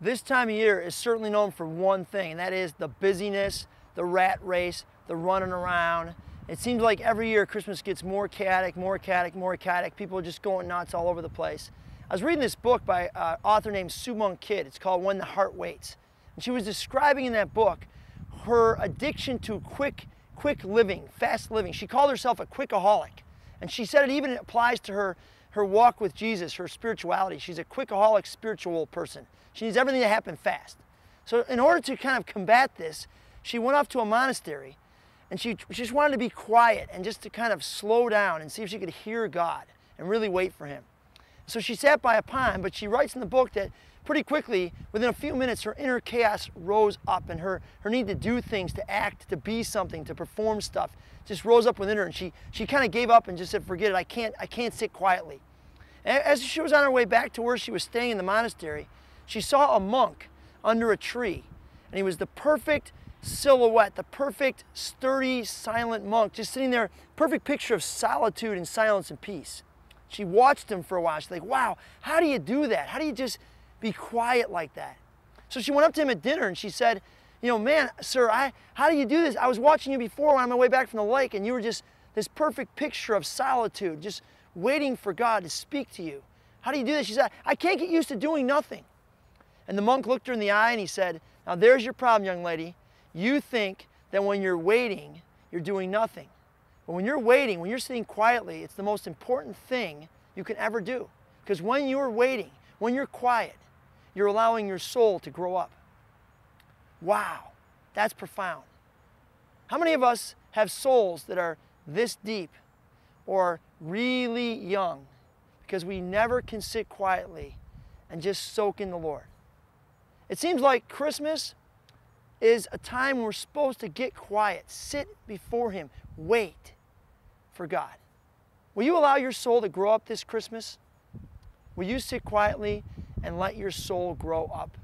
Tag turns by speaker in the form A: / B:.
A: This time of year is certainly known for one thing, and that is the busyness, the rat race, the running around. It seems like every year Christmas gets more chaotic, more chaotic, more chaotic. People are just going nuts all over the place. I was reading this book by an author named Sue Monk Kidd. It's called When the Heart Waits. And she was describing in that book her addiction to quick living, fast living. She called herself a Quickaholic. And she said it even applies to her walk with Jesus, her spirituality. She's a Quickaholic spiritual person. She needs everything to happen fast. So in order to kind of combat this, she went off to a monastery and she just wanted to be quiet and just to kind of slow down and see if she could hear God and really wait for Him. So she sat by a pond, but she writes in the book that pretty quickly, within a few minutes, her inner chaos rose up and her need to do things, to act, to be something, to perform stuff, just rose up within her, and she kind of gave up and just said, forget it, I can't sit quietly. And as she was on her way back to where she was staying in the monastery, she saw a monk under a tree, and he was the perfect silhouette, the perfect, sturdy, silent monk, just sitting there, perfect picture of solitude and silence and peace. She watched him for a while. She's like, wow, how do you do that? How do you just be quiet like that? So she went up to him at dinner and she said, you know, man, sir, how do you do this? I was watching you before on my way back from the lake, and you were just this perfect picture of solitude, just waiting for God to speak to you. How do you do this? She said, I can't get used to doing nothing. And the monk looked her in the eye and he said, now there's your problem, young lady. You think that when you're waiting, you're doing nothing. But when you're waiting, when you're sitting quietly, it's the most important thing you can ever do. Because when you're waiting, when you're quiet, you're allowing your soul to grow up. Wow, that's profound. How many of us have souls that are this deep or really young because we never can sit quietly and just soak in the Lord? It seems like Christmas is a time when we're supposed to get quiet, sit before Him, wait for God. Will you allow your soul to grow up this Christmas? Will you sit quietly and let your soul grow up?